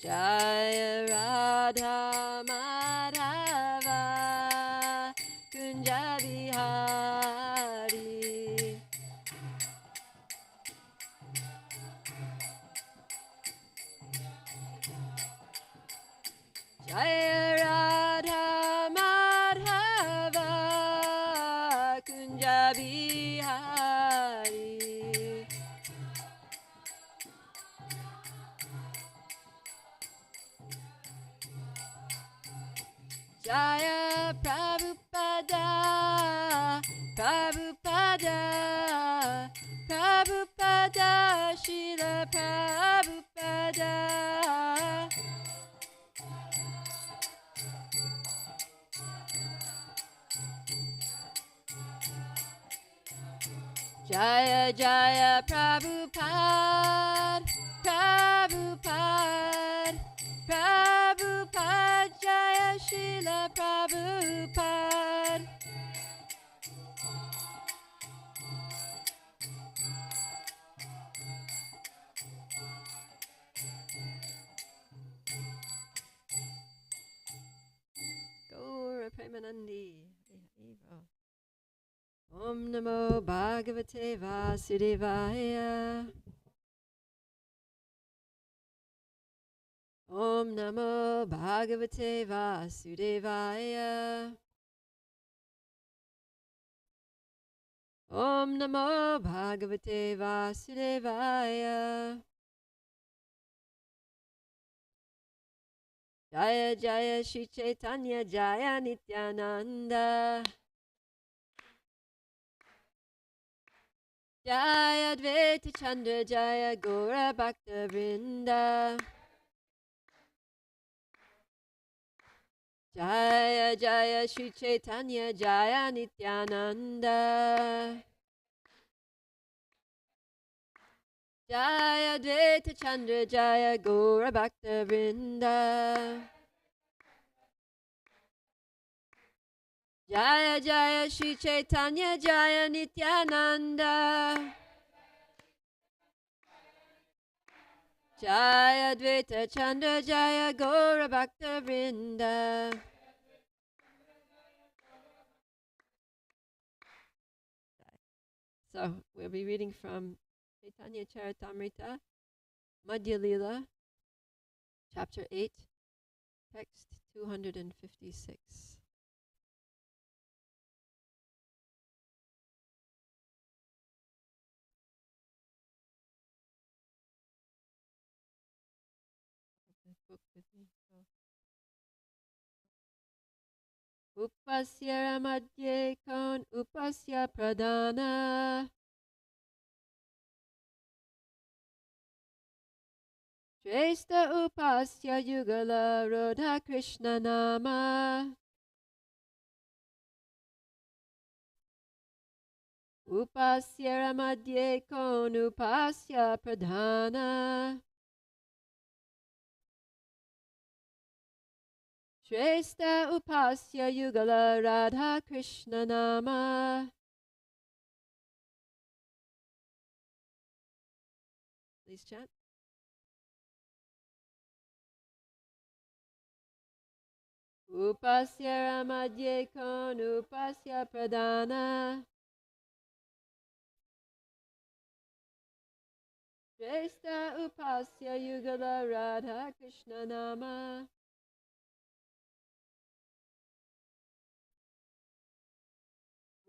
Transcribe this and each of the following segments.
Jaya Radha Madhava Kunja Bihari. Jaya Radha Madhava Kunja Bihari. Jaya Prabhupada, Prabhupada, Prabhupada, Srila Prabhupada. Jaya Jaya Prabhupada, Prabhupada, Prabhupada, Jaya Srila Prabhupada. Gaura Premanandi. Om Namo Bhagavate Vasudevaya. Om Namo Bhagavate Vasudevaya. Om Namo Bhagavate Vasudevaya. Jaya Jaya Shri Chaitanya Jaya Nityananda. Jaya Advaita Chandra Jaya Gaura Bhakta Vrinda. Jaya Jaya Shri Chaitanya Jaya Nityananda. Jaya Advaita Chandra Jaya Gaura Bhakta Vrinda. Jaya Jaya Shri Chaitanya Jaya Nityananda. Jaya Advaita Chandra Jaya Gaura Bhakta Vrinda. So we'll be reading from Chaitanya Charitamrita, Madhya Lila, Chapter 8, Text 256. Book with me. Upasya Ramadye Kon Upasya Pradana. Shrestha Upasya Yugala Rodha Krishna Nama. Upasya Ramadye Kon Upasya Pradana. Shrestha Upasya Yugala Radha Krishna Nama. Please chant. Upasya Ramadye Kon Upasya Pradana. Shrestha Upasya Yugala Radha Krishna Nama.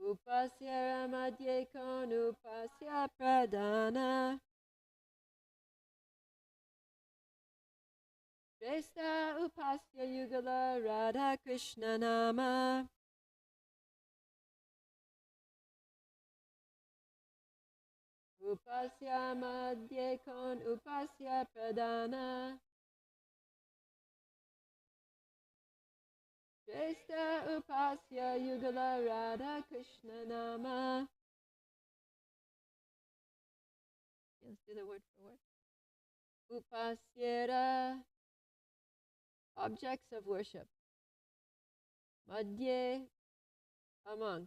Upasya Ramadye Kon Upasya Pradana. Shrestha Upasya Yugala Radha Krishna Nama. Upasya Madhye Kon Upasya Pradana. Shrestha Upasya Yugala Radha Krishna Nama. Let's do the word for word. Upasyera, objects of worship. Madhye, among.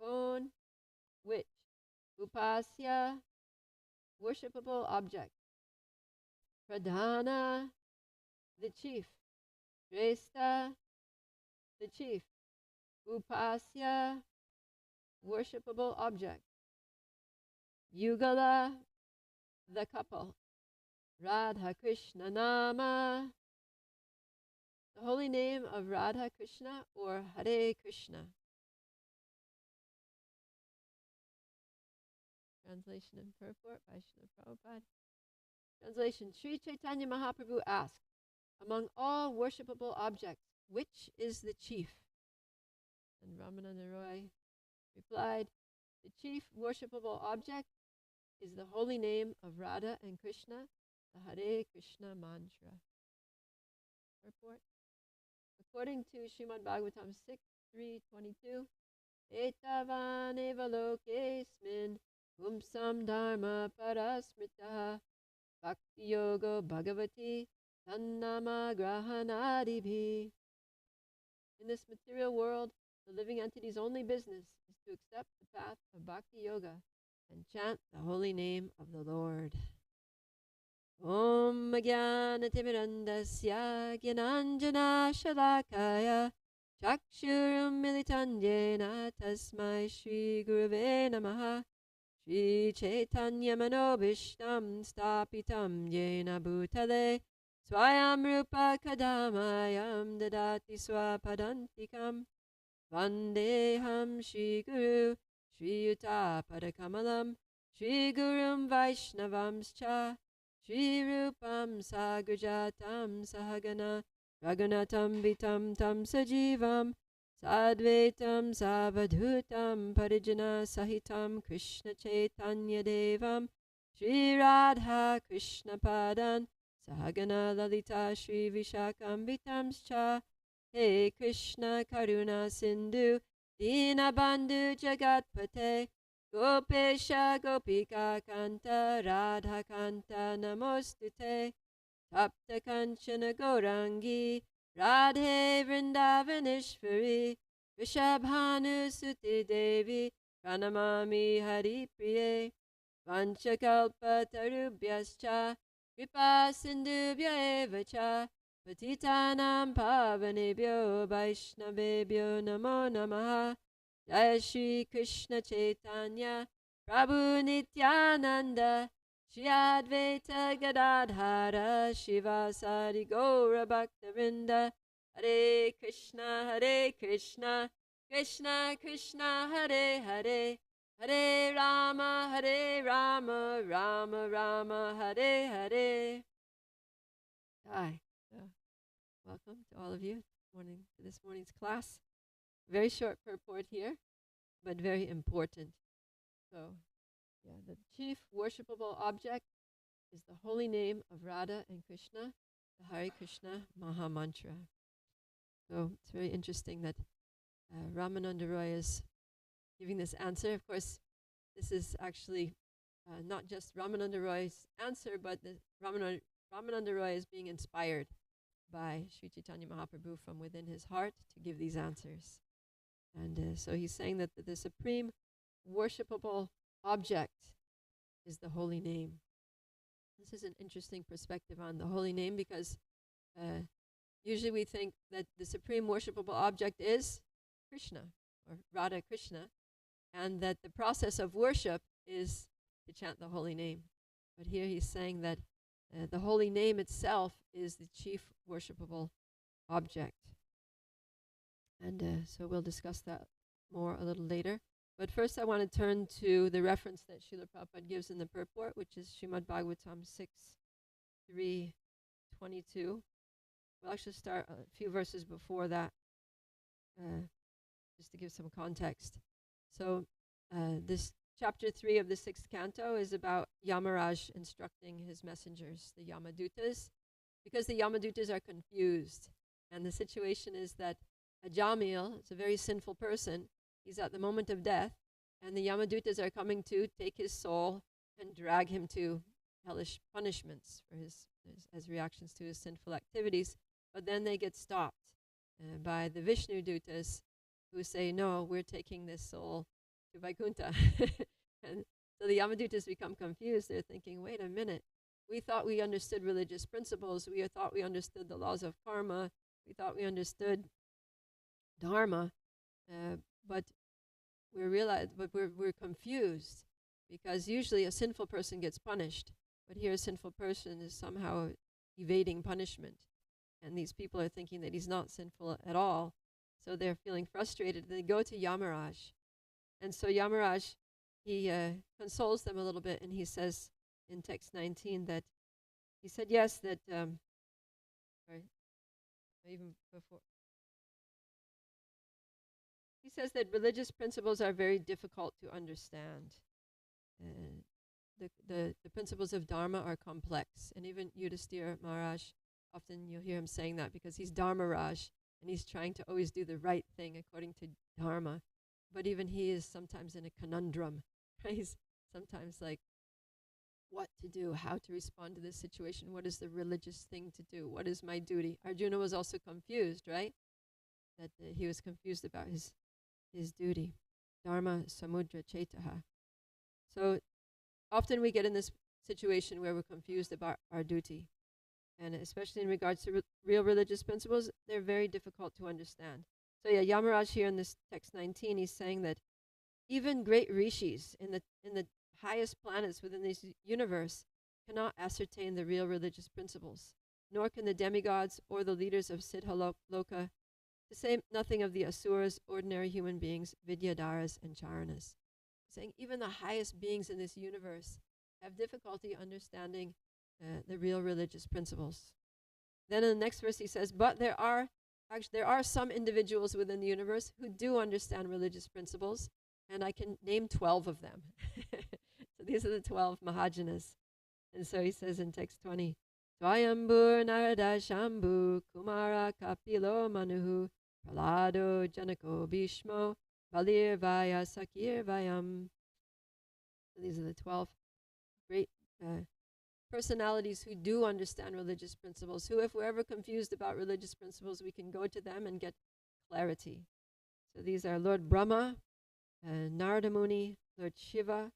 Kon, which. Upasya, worshipable object. Pradhana, the chief. Shrestha, the chief. Upasya, worshipable object. Yugala, the couple. Radha Krishna Nama, the holy name of Radha Krishna or Hare Krishna. Translation and purport by Srila Prabhupada. Translation: Sri Chaitanya Mahaprabhu asked, among all worshipable objects, which is the chief? And Ramananda Roy replied, the chief worshipable object is the holy name of Radha and Krishna, the Hare Krishna mantra. Purport. According to Srimad Bhagavatam 6.3.22, Etavan eva lokesmin pumsam dharma parasmritaha bhakti yoga bhagavati tannama grahanadibhi. In this material world, the living entity's only business is to accept the path of bhakti yoga and chant the holy name of the Lord. Om Jnanatirmirandasya Jnananjana Shalakaya Chakshurum Militanyena Tasmai Shri Gurave Namaha Shri Chaitanya Manobishtam Stapitam Jena Bhutale Swayam Rupa Kadamayam Dadati Swapadantikam Vandeham Shri Guru Shri Yuta Padakamalam Shri Gurum Vaishnavamscha Shri Rupam Sagrajatam Sahagana Raghunatam Vitam Tam Sajivam Sadvaitam Savadhutam Parijana Sahitam Krishna Chaitanya Devam Shri Radha Krishna Padan Sahagana Lalita Shri Vishakam Vitamscha He Krishna Karuna Sindhu Dinabandhu Jagatpate Gopesha Gopika Kanta Radha Kanta Namostute Tapta Kanchana Gaurangi Radhe Vrindavaneshwari Rishabhanu Suti Devi Pranamami Hari Priye Vanchakalpa Tarubhyascha Kripa Sindhubhya Evacha Patitanam Pavanebhyo Vaishnavebhyo Namo Namaha Jai Shri Krishna Chaitanya Prabhu Nityananda Shri Advaita Gadadhara Shivasari Gaura Bhaktavinda Hare Krishna Krishna Krishna Hare Hare Hare Rama Rama Rama Hare Hare. Hi. Welcome to all of you to this morning's class. Very short purport here, but very important. So, the chief worshipable object is the holy name of Radha and Krishna, the Hare Krishna Maha Mantra. So it's very interesting that Ramananda Roy is giving this answer. Of course, this is actually not just Ramananda Roy's answer, but Ramananda Roy is being inspired by Sri Chaitanya Mahaprabhu from within his heart to give these answers. And so he's saying that the supreme worshipable object is the holy name. This is an interesting perspective on the holy name because usually we think that the supreme worshipable object is Krishna or Radha Krishna, and that the process of worship is to chant the holy name. But here he's saying that the holy name itself is the chief worshipable object. And so we'll discuss that more a little later. But first I want to turn to the reference that Srila Prabhupada gives in the purport, which is Srimad Bhagavatam 6.3.22. We'll actually start a few verses before that, just to give some context. So this chapter 3 of the 6th canto is about Yamaraj instructing his messengers, the Yamadutas, because the Yamadutas are confused. And the situation is that Ajamil is a very sinful person. He's at the moment of death, and the Yamadutas are coming to take his soul and drag him to hellish punishments for as reactions to his sinful activities. But then they get stopped by the Vishnu Dutas, who say, no, we're taking this soul to Vaikuntha. And so the Yamadutas become confused. They're thinking, wait a minute, we thought we understood religious principles. We thought we understood the laws of karma. We thought we understood dharma, but we're confused, because usually a sinful person gets punished, but here a sinful person is somehow evading punishment, and these people are thinking that he's not sinful at all, so they're feeling frustrated. They go to Yamaraj, and so Yamaraj, he consoles them a little bit, and he says in text 19 that he said yes, that sorry, even before. He says that religious principles are very difficult to understand. The principles of Dharma are complex. And even Yudhisthira Maharaj, often you'll hear him saying that because he's Dharmaraj and he's trying to always do the right thing according to Dharma. But even he is sometimes in a conundrum. Right? He's sometimes like, what to do, how to respond to this situation, what is the religious thing to do, what is my duty. Arjuna was also confused, right? That he was confused about his duty. Dharma samudra chetaha. So often we get in this situation where we're confused about our duty. And especially in regards to real religious principles, they're very difficult to understand. So yeah, Yamaraj here in this text 19, he's saying that even great rishis in the highest planets within this universe cannot ascertain the real religious principles, nor can the demigods or the leaders of Siddha Loka, to say nothing of the asuras, ordinary human beings, vidyadharas and charanas. Saying even the highest beings in this universe have difficulty understanding the real religious principles. Then in the next verse he says, but there are some individuals within the universe who do understand religious principles, and I can name 12 of them. So these are the 12 Mahajanas. And so he says in text 20, Swayambur Narada Shambhu Kumara Kapilo Manuhu Pralado Janako Bhishmo Balir Vaya Sakir Vayam. So these are the 12 great personalities who do understand religious principles, who if we're ever confused about religious principles, we can go to them and get clarity. So these are Lord Brahma, Narada Muni, Lord Shiva,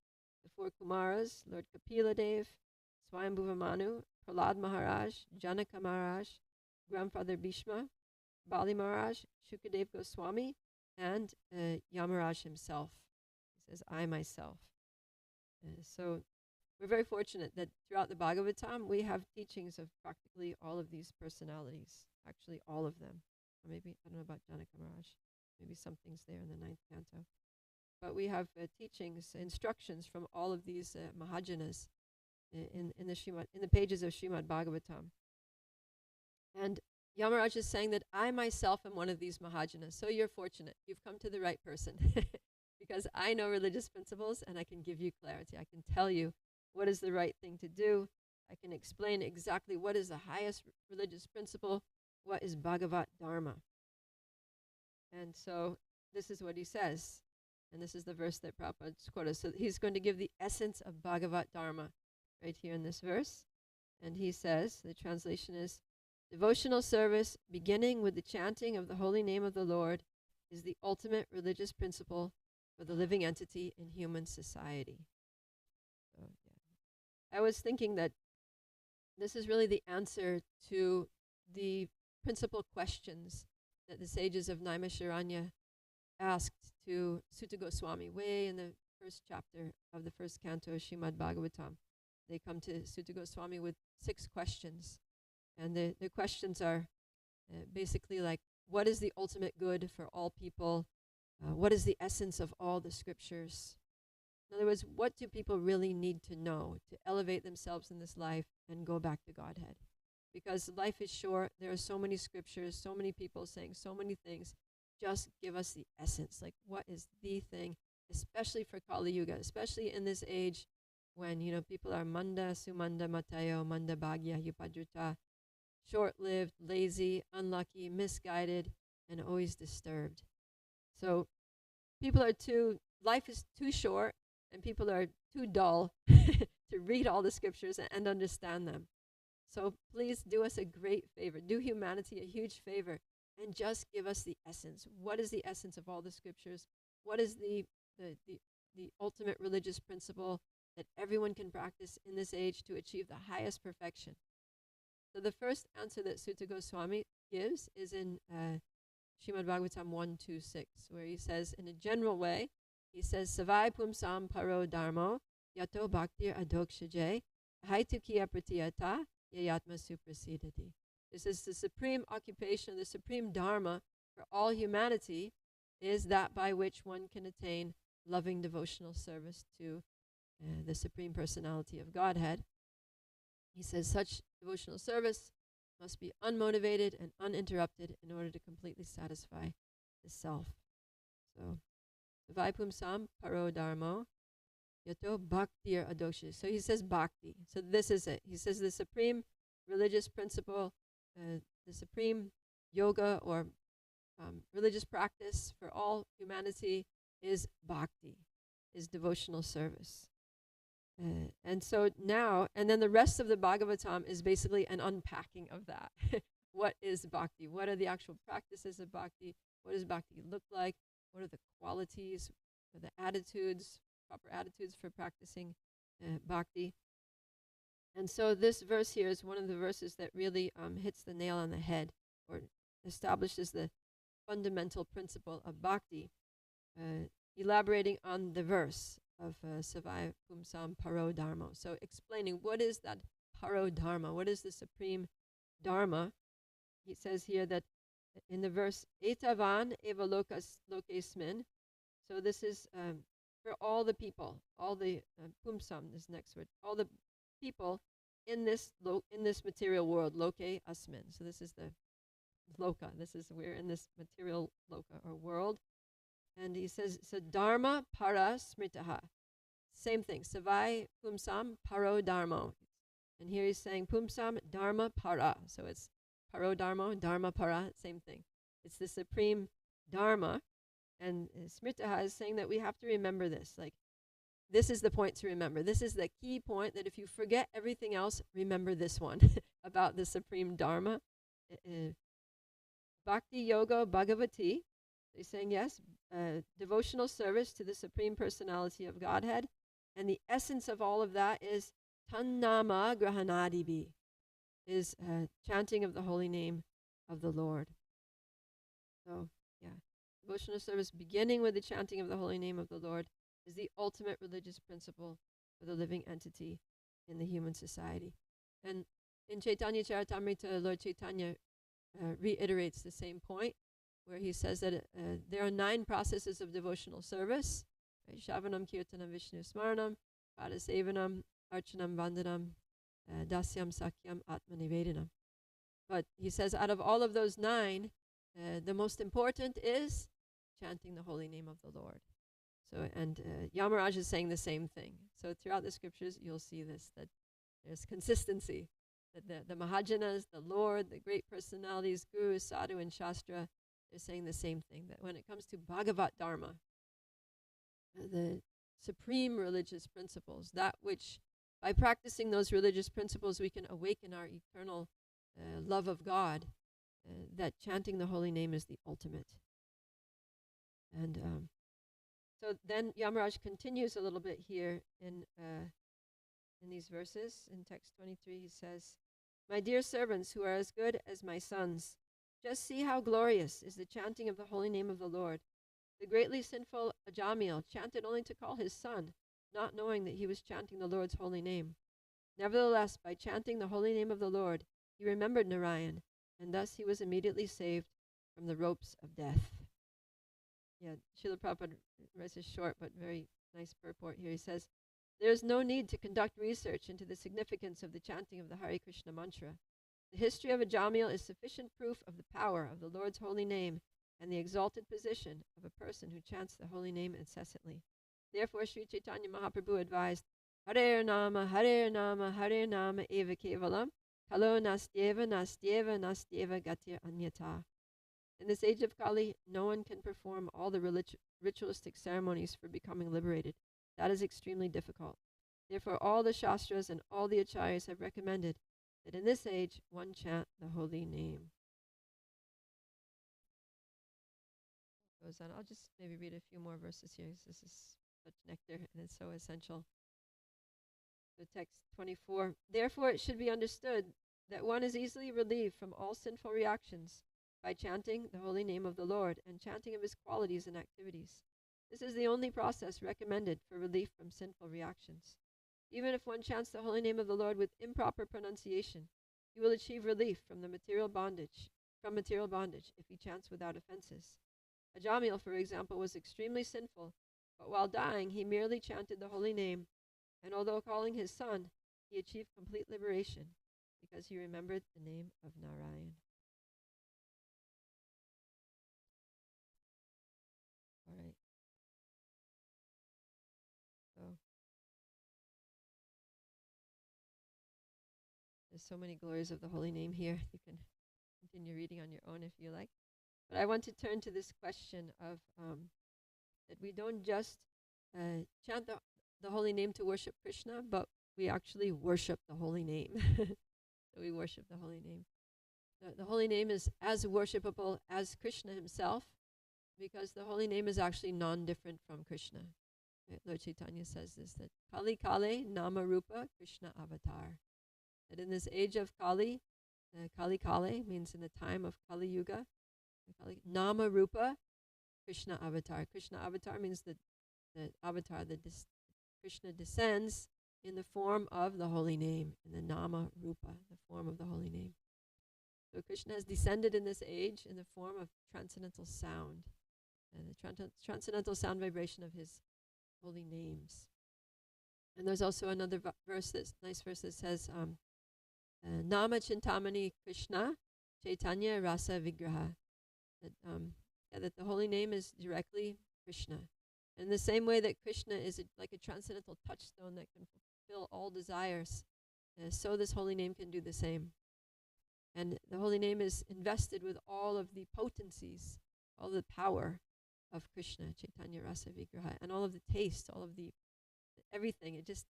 the 4 Kumaras, Lord Kapila Dev, Swayambhuva Manu, Prahlad Maharaj, Janaka Maharaj, Grandfather Bhishma, Bali Maharaj, Shukadev Goswami, and Yamaraj himself. He says, I myself. So we're very fortunate that throughout the Bhagavatam, we have teachings of practically all of these personalities, actually all of them. Or maybe, I don't know about Janaka Maharaj, maybe some things there in the 9th canto. But we have teachings, instructions from all of these Mahajanas in the pages of Srimad Bhagavatam. And Yamaraj is saying that I myself am one of these Mahajanas. So you're fortunate. You've come to the right person. Because I know religious principles and I can give you clarity. I can tell you what is the right thing to do. I can explain exactly what is the highest religious principle, what is Bhagavat Dharma. And so this is what he says. And this is the verse that Prabhupada quoted. So he's going to give the essence of Bhagavat Dharma right here in this verse. And he says, the translation is, devotional service beginning with the chanting of the holy name of the Lord is the ultimate religious principle for the living entity in human society. So, yeah. I was thinking that this is really the answer to the principal questions that the sages of Naimisharanya asked to Sutta Goswami way in the first chapter of the first canto of Srimad Bhagavatam. They come to Sutta Goswami with 6 questions. And the questions are basically like, what is the ultimate good for all people? What is the essence of all the scriptures? In other words, what do people really need to know to elevate themselves in this life and go back to Godhead? Because life is short. There are so many scriptures, so many people saying so many things. Just give us the essence. Like, what is the thing, especially for Kali Yuga, especially in this age when, people are manda, sumanda, matayo, manda, bhagya, yupadruta, short-lived, lazy, unlucky, misguided, and always disturbed. So life is too short, and people are too dull to read all the scriptures and understand them. So please do us a great favor. Do humanity a huge favor and just give us the essence. What is the essence of all the scriptures? What is the ultimate religious principle? that everyone can practice in this age to achieve the highest perfection? So the first answer that Sutta Goswami gives is in Srimad Bhagavatam 126, where he says, in a general way, he says, Savai pumsam paro dharmo yato bhaktir adokshaje haitukiya pratiyata yayatma suprasidati. This is the supreme occupation, the supreme dharma for all humanity is that by which one can attain loving devotional service to the Supreme Personality of Godhead. He says such devotional service must be unmotivated and uninterrupted in order to completely satisfy the self. So, Vaipumsam paro dharmo yato bhaktir adoksha. So he says bhakti. So this is it. He says the supreme religious principle, the supreme yoga or religious practice for all humanity is bhakti, is devotional service. And so now, and then the rest of the Bhagavatam is basically an unpacking of that. What is bhakti? What are the actual practices of bhakti? What does bhakti look like? What are the qualities, or the attitudes, proper attitudes for practicing bhakti? And so this verse here is one of the verses that really hits the nail on the head, or establishes the fundamental principle of bhakti, elaborating on the verse of Savai Pumsam Paro Dharma. So explaining what is that Paro Dharma, what is the supreme dharma. He says here that in the verse, Etavan eva lokesmin, so this is for all the people, all the Pumsam, this next word, all the people in this material world, loke asmin. So this is the loka, we're in this material loka or world. And he says, so dharma para smritaha. Same thing. Savai pumsam paro dharmo. And here he's saying pumsam dharma para. So it's paro dharma, dharma para, same thing. It's the supreme dharma. And smritaha is saying that we have to remember this. Like, this is the point to remember. This is the key point, that if you forget everything else, remember this one about the supreme dharma. Bhakti yoga bhagavati. He's saying, yes, devotional service to the Supreme Personality of Godhead. And the essence of all of that is tannama grahanadibi, is chanting of the holy name of the Lord. So, yeah, devotional service beginning with the chanting of the holy name of the Lord is the ultimate religious principle for the living entity in the human society. And in Chaitanya Charitamrita, Lord Chaitanya reiterates the same point, where he says that there are 9 processes of devotional service: right? Shavanam, Kirtanam, Vishnu Smaranam, Padasevanam, Archanam, Vandanam, Dasyam, Sakyam, Atmanivedanam. But he says out of all of those 9, the most important is chanting the holy name of the Lord. So, and Yamaraj is saying the same thing. So throughout the scriptures, you'll see this, that there's consistency, that the Mahajanas, the Lord, the great personalities, Guru, Sadhu, and Shastra, they're saying the same thing, that when it comes to Bhagavat Dharma, the supreme religious principles, that which, by practicing those religious principles, we can awaken our eternal love of God, that chanting the holy name is the ultimate. And so then Yamaraj continues a little bit here in these verses. In text 23, he says, "My dear servants, who are as good as my sons, just see how glorious is the chanting of the holy name of the Lord. The greatly sinful Ajamil chanted only to call his son, not knowing that he was chanting the Lord's holy name. Nevertheless, by chanting the holy name of the Lord, he remembered Narayan, and thus he was immediately saved from the ropes of death." Yeah, Srila Prabhupada writes a short but very nice purport here. He says, "There is no need to conduct research into the significance of the chanting of the Hare Krishna mantra. The history of Ajamil is sufficient proof of the power of the Lord's holy name and the exalted position of a person who chants the holy name incessantly. Therefore, Sri Chaitanya Mahaprabhu advised, Hare Nama, Hare Nama, Hare Nama eva kevalam, kalo nastyeva, nastyeva, nastyeva gatir anyata." In this age of Kali, no one can perform all the ritualistic ceremonies for becoming liberated. That is extremely difficult. Therefore, all the Shastras and all the Acharyas have recommended that in this age, one chant the holy name. Goes on. I'll just maybe read a few more verses here, because this is such nectar and it's so essential. So text 24. Therefore, it should be understood that one is easily relieved from all sinful reactions by chanting the holy name of the Lord and chanting of his qualities and activities. This is the only process recommended for relief from sinful reactions. Even if one chants the holy name of the Lord with improper pronunciation, he will achieve relief from material bondage if he chants without offenses. Ajamil, for example, was extremely sinful, but while dying, he merely chanted the holy name, and although calling his son, he achieved complete liberation because he remembered the name of Narayan. All right. So there's so many glories of the holy name here. You can continue reading on your own if you like. But I want to turn to this question of that we don't just chant the holy name to worship Krishna, but we actually worship the holy name. So we worship the holy name. The holy name is as worshipable as Krishna himself, because the holy name is actually non-different from Krishna. Right? Lord Chaitanya says this, that Kali Kale Nama Rupa Krishna Avatar. That in this age of Kali, Kali Kale means in the time of Kali Yuga, Nama Rupa Krishna Avatar. Krishna Avatar means the avatar, Krishna descends in the form of the holy name, in the Nama Rupa, the form of the holy name. So Krishna has descended in this age in the form of transcendental sound, and the transcendental sound vibration of his holy names. And there's also another nice verse that says, Nama Chintamani Krishna Chaitanya Rasa Vigraha. That the holy name is directly Krishna. In the same way that Krishna is like a transcendental touchstone that can fulfill all desires, so this holy name can do the same. And the holy name is invested with all of the potencies, all the power of Krishna, Chaitanya Rasa Vigraha, and all of the taste, all of the everything. It just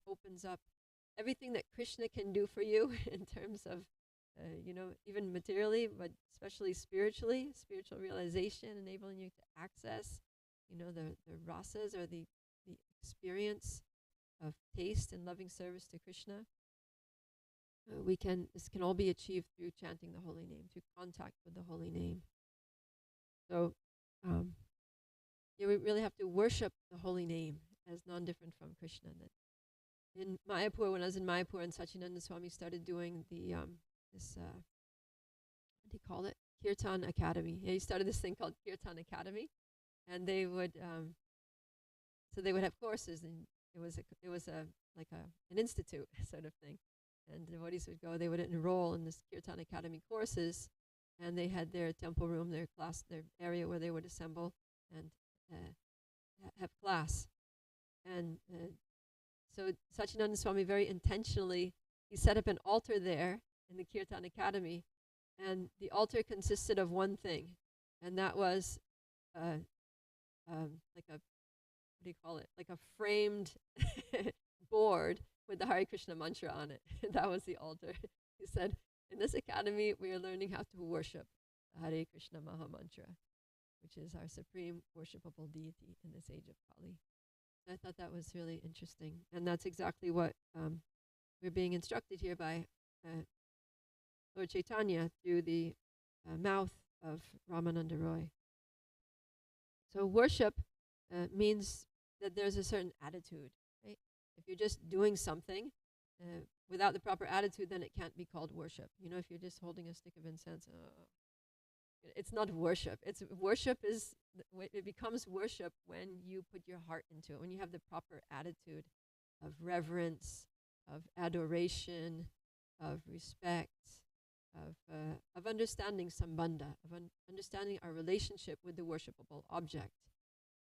opens up everything that Krishna can do for you in terms of, even materially, but especially spiritual realization, enabling you to access, the rasas, or the experience of taste and loving service to Krishna. This can all be achieved through chanting the holy name, through contact with the holy name. So, we really have to worship the holy name as non-different from Krishna. That in Mayapur, when I was in Mayapur, and Sachinanda Swami started doing the what do you call it? Kirtan Academy. Yeah, he started this thing called Kirtan Academy, and they would have courses, and it was an institute sort of thing, and devotees would go. They would enroll in this Kirtan Academy courses, and they had their temple room, their class, their area where they would assemble and have class. And so Sachinanda Swami very intentionally, he set up an altar there in the Kirtan Academy, and the altar consisted of one thing, and that was like a framed board with the Hare Krishna mantra on it. That was the altar. He said, in this academy, we are learning how to worship the Hare Krishna Maha Mantra, which is our supreme worshipable deity in this age of Kali. I thought that was really interesting, and that's exactly what we're being instructed here by Lord Chaitanya through the mouth of Ramananda Roy. So worship means that there's a certain attitude, right? If you're just doing something without the proper attitude, then it can't be called worship. If you're just holding a stick of incense, it's not worship. It becomes worship when you put your heart into it, when you have the proper attitude of reverence, of adoration, of respect, of understanding sambandha, of understanding our relationship with the worshipable object.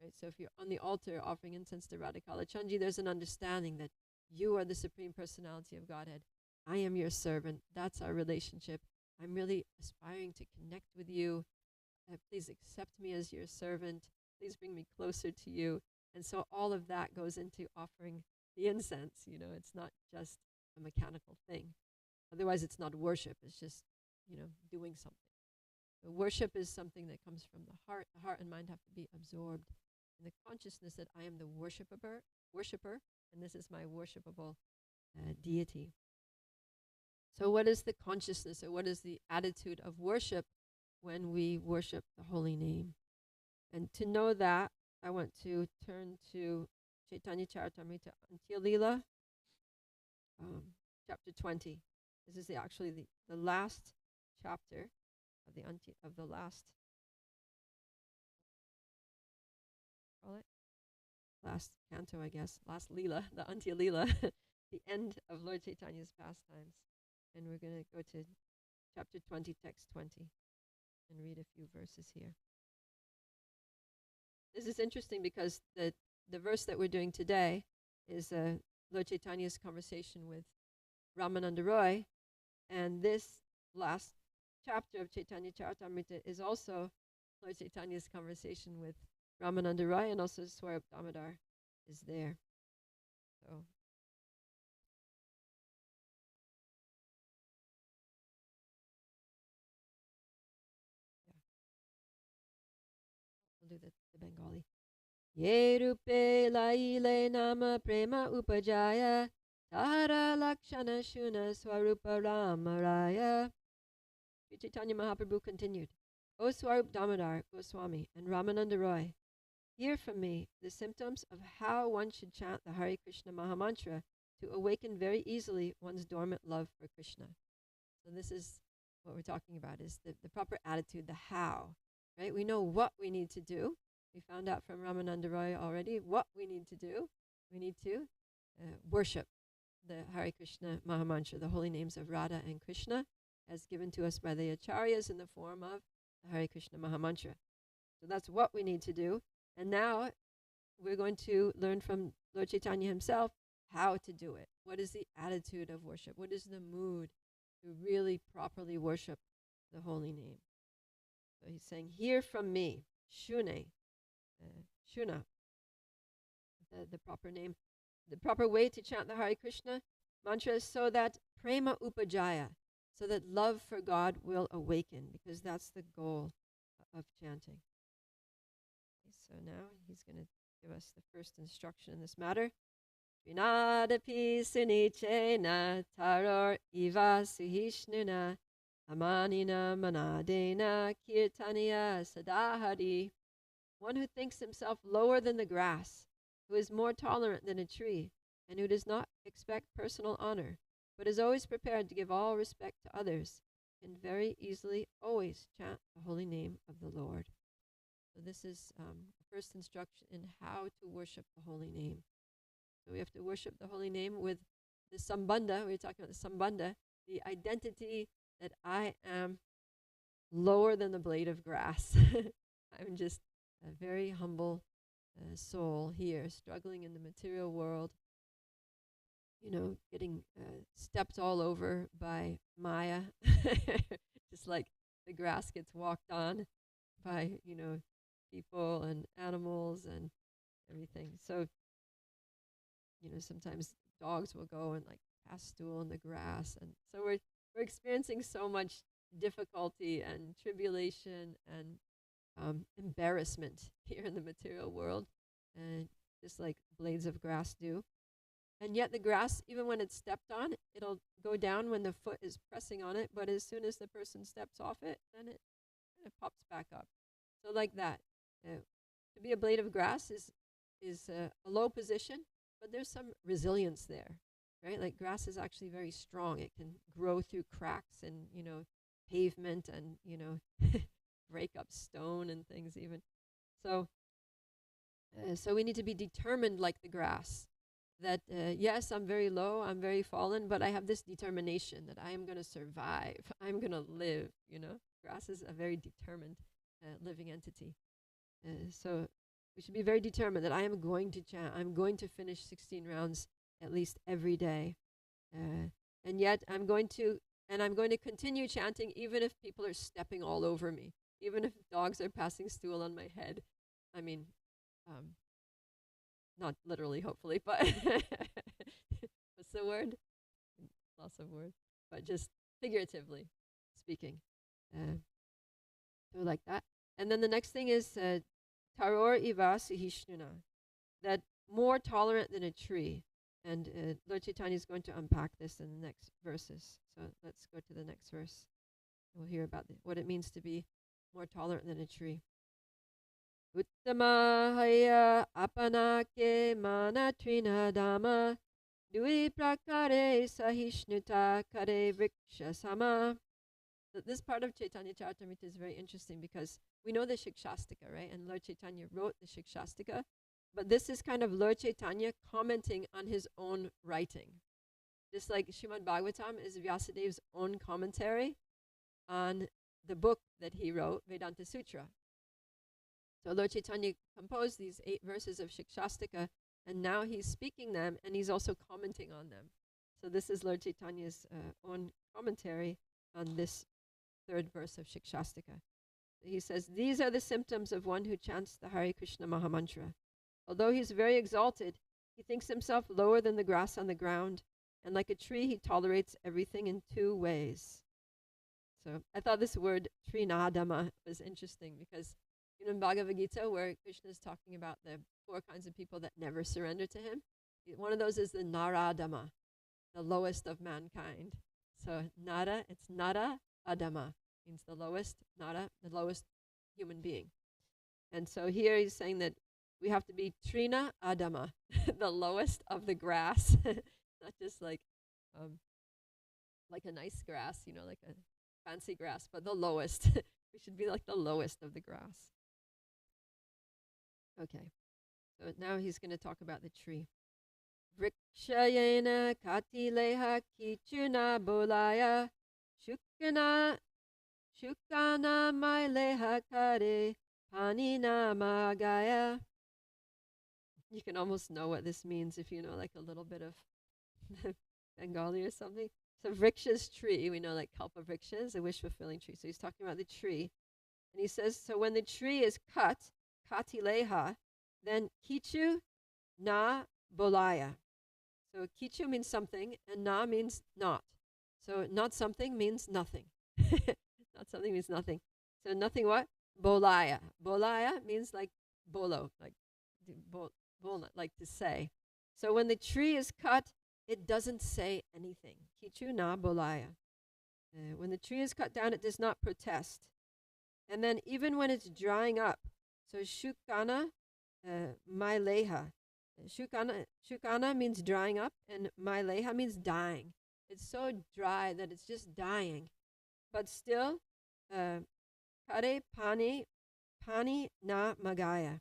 Right? So if you're on the altar offering incense to Radha Kalachandji, there's an understanding that you are the Supreme Personality of Godhead. I am your servant. That's our relationship. I'm really aspiring to connect with you. Please accept me as your servant. Please bring me closer to you. And so all of that goes into offering the incense. It's not just a mechanical thing. Otherwise, it's not worship. It's just, doing something. So worship is something that comes from the heart. The heart and mind have to be absorbed in the consciousness that I am the worshipper, and this is my worshipable deity. So what is the consciousness, or what is the attitude of worship when we worship the holy name? And to know that, I want to turn to Chaitanya Charitamrita Antya Leela, chapter 20. This is actually the last chapter of the last, call it last canto, I guess, last Leela, the Antya Leela, the end of Lord Chaitanya's pastimes. And we're going to go to chapter 20, text 20, and read a few verses here. This is interesting because the verse that we're doing today is Lord Chaitanya's conversation with Ramananda Roy, and this last chapter of Chaitanya Charitamrita is also Lord Chaitanya's conversation with Ramananda Roy, and also Swarup Damodar is there. So we'll do the Bengali. Ye rupe laile nama prema upajaya tara lakshana shuna swarupa ramaraya. Sri Chaitanya Mahaprabhu continued, O Swarup Damodar, Goswami, and Ramananda Roy, hear from me the symptoms of how one should chant the Hare Krishna Mahamantra to awaken very easily one's dormant love for Krishna. So this is what we're talking about, is the proper attitude, the how, right? We know what we need to do. We found out from Ramananda Roy already what we need to do. We need to worship the Hare Krishna Mahamantra, the holy names of Radha and Krishna, as given to us by the Acharyas in the form of the Hare Krishna Mahamantra. So that's what we need to do. And now we're going to learn from Lord Chaitanya himself how to do it. What is the attitude of worship? What is the mood to really properly worship the holy name? So he's saying, hear from me, Shune, Shuna, the proper name. The proper way to chant the Hare Krishna mantra is so that prema upajaya, so that love for God will awaken, because that's the goal of chanting. Okay, so now he's going to give us the first instruction in this matter. Vinadapi sunichena taror iva suhishnuna amanina manadena kirtaniya sadahari. One who thinks himself lower than the grass, who is more tolerant than a tree, and who does not expect personal honor, but is always prepared to give all respect to others, can very easily always chant the holy name of the Lord. So this is the first instruction in how to worship the holy name. So we have to worship the holy name with the sambandha. We were talking about the sambandha, the identity that I am lower than the blade of grass. I'm just a very humble soul here, struggling in the material world, getting stepped all over by Maya, just like the grass gets walked on by, people and animals and everything. So, sometimes dogs will go and like pass stool in the grass. And so we're experiencing so much difficulty and tribulation and embarrassment here in the material world, just like blades of grass do. And yet the grass, even when it's stepped on, it'll go down when the foot is pressing on it, but as soon as the person steps off it, then it kind of pops back up. So like that. To be a blade of grass is a low position, but there's some resilience there, right? Like grass is actually very strong. It can grow through cracks and, pavement and, break up stone and things even. So we need to be determined like the grass. That, yes, I'm very low, I'm very fallen, but I have this determination that I am going to survive. I'm going to live, Grass is a very determined living entity. So we should be very determined that I am going to chant. I'm going to finish 16 rounds at least every day. And yet I'm going to continue chanting even if people are stepping all over me, even if dogs are passing stool on my head. I mean, not literally, hopefully, but what's the word? Loss of word. But just figuratively speaking. So like that. And then the next thing is taror iva suhishnuna, that more tolerant than a tree. And Lord Chaitanya is going to unpack this in the next verses. So let's go to the next verse. We'll hear about what it means to be more tolerant than a tree. Uttama haya apanake mana trina dhamma dui prakare sahishnuta kare vriksha sama. This part of Chaitanya Charitamrita is very interesting because we know the Shikshastika, right? And Lord Chaitanya wrote the Shikshastika, but this is kind of Lord Chaitanya commenting on his own writing. Just like Srimad Bhagavatam is Vyasadev's own commentary on the book that he wrote, Vedanta Sutra. So Lord Chaitanya composed these 8 verses of Shikshastika, and now he's speaking them, and he's also commenting on them. So this is Lord Chaitanya's own commentary on this 3rd verse of Shikshastika. He says, these are the symptoms of one who chants the Hare Krishna Mahamantra. Although he is very exalted, he thinks himself lower than the grass on the ground, and like a tree he tolerates everything in 2 ways. So I thought this word Trinadama was interesting because in Bhagavad Gita, where Krishna is talking about the 4 kinds of people that never surrender to him, one of those is the Naradama, the lowest of mankind. So Nara, it's Nara Adama, means the lowest, Nara, the lowest human being. And so here he's saying that we have to be Trina Adama, the lowest of the grass, not just like a nice grass, like a fancy grass, but the lowest. We should be like the lowest of the grass. Okay, so now he's going to talk about the tree. Vrikshayena katileha kichuna bolaya shukana maileha kare panina magaya. You can almost know what this means if you know like a little bit of Bengali or something. So vriksha's tree, we know like kalpavriksha is a wish-fulfilling tree. So he's talking about the tree. And he says, so when the tree is cut, katileha, then kichu na bolaya. So kichu means something, and na means not. So not something means nothing. Not something means nothing. So nothing what? Bolaya. Bolaya means like bolo, like like to say. So when the tree is cut, it doesn't say anything. Kichu na bolaya. When the tree is cut down, it does not protest. And then even when it's drying up, so shukana maileha. Shukana means drying up, and maileha means dying. It's so dry that it's just dying. But still, kare pani na magaya.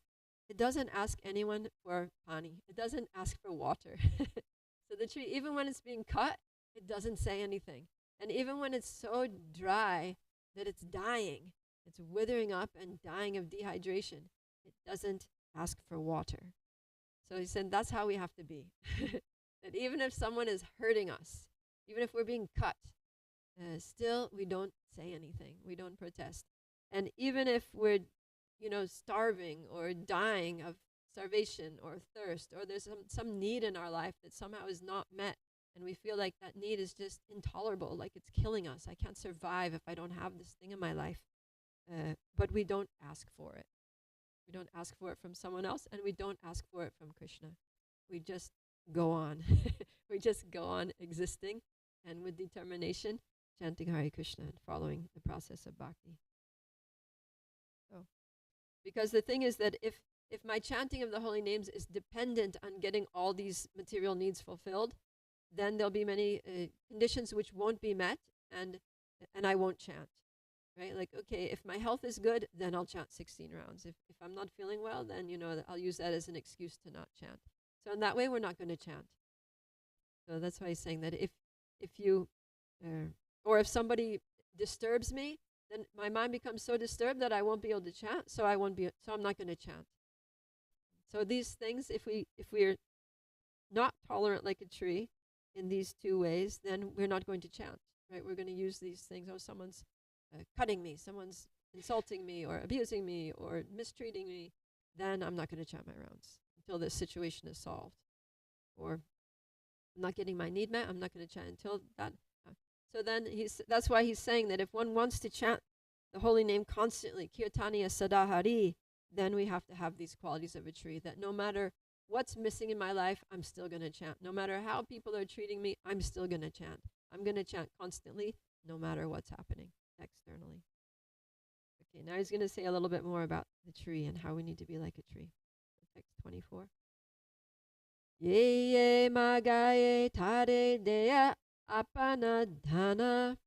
It doesn't ask anyone for pani. It doesn't ask for water. So the tree, even when it's being cut, it doesn't say anything. And even when it's so dry that it's dying, it's withering up and dying of dehydration, it doesn't ask for water. So he said that's how we have to be. That even if someone is hurting us, even if we're being cut, still we don't say anything. We don't protest. And even if we're, starving or dying of starvation or thirst, or there's some need in our life that somehow is not met, and we feel like that need is just intolerable, like it's killing us. I can't survive if I don't have this thing in my life. But we don't ask for it. We don't ask for it from someone else, and we don't ask for it from Krishna. We just go on. We just go on existing, and with determination, chanting Hare Krishna and following the process of bhakti. So, because the thing is that if my chanting of the holy names is dependent on getting all these material needs fulfilled, then there'll be many conditions which won't be met, and I won't chant. Right? Like, okay, if my health is good, then I'll chant 16 rounds. If I'm not feeling well, then, I'll use that as an excuse to not chant. So in that way, we're not going to chant. So that's why he's saying that if you, or if somebody disturbs me, then my mind becomes so disturbed that I won't be able to chant, so I'm not going to chant. So these things, if we're not tolerant like a tree in these 2 ways, then we're not going to chant, right? We're going to use these things. Oh, someone's cutting me, someone's insulting me or abusing me or mistreating me, then I'm not going to chant my rounds until this situation is solved. Or I'm not getting my need met, I'm not going to chant until that. So then that's why he's saying that if one wants to chant the holy name constantly, kirtaniya sadahari, then we have to have these qualities of a tree, that no matter what's missing in my life, I'm still going to chant. No matter how people are treating me, I'm still going to chant. I'm going to chant constantly, no matter what's happening externally. Okay, now he's going to say a little bit more about the tree and how we need to be like a tree. Text 24. Ye ye magaye tare deya apana dhana